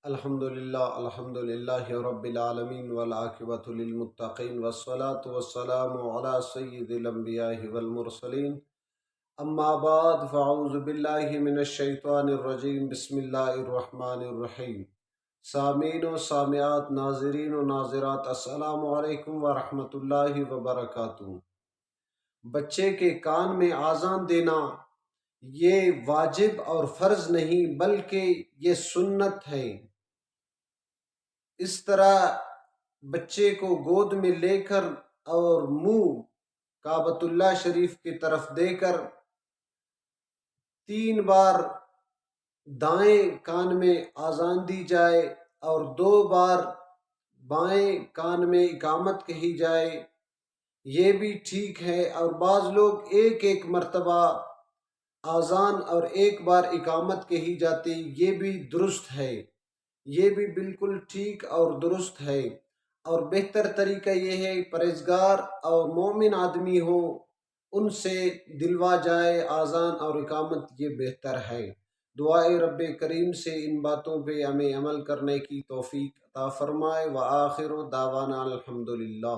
الحمدللہ رب العالمین والعاقبۃ للمتقین والصلاة والسلام علی سید الانبیاء والمرسلین اما بعد فاعوذ باللہ من الشیطان الرجیم بسم اللہ الرحمن الرحیم۔ سامعین و سامعات، ناظرین و ناظرات، السلام علیکم ورحمۃ اللہ وبرکاتہ۔ بچے کے کان میں اذان دینا یہ واجب اور فرض نہیں بلکہ یہ سنت ہے۔ اس طرح بچے کو گود میں لے کر اور منہ کعبۃ اللہ شریف کی طرف دے کر 3 بار دائیں کان میں اذان دی جائے اور 2 بار بائیں کان میں اقامت کہی جائے، یہ بھی ٹھیک ہے۔ اور بعض لوگ ایک مرتبہ اذان اور 1 بار اقامت کہی جاتی، یہ بھی درست ہے، یہ بھی بالکل ٹھیک اور درست ہے۔ اور بہتر طریقہ یہ ہے پرہیزگار اور مومن آدمی ہو ان سے دلوا جائے اذان اور اقامت، یہ بہتر ہے۔ دعائے رب کریم سے ان باتوں پہ ہمیں عمل کرنے کی توفیق عطا فرمائے۔ وآخر دعوانا الحمدللہ۔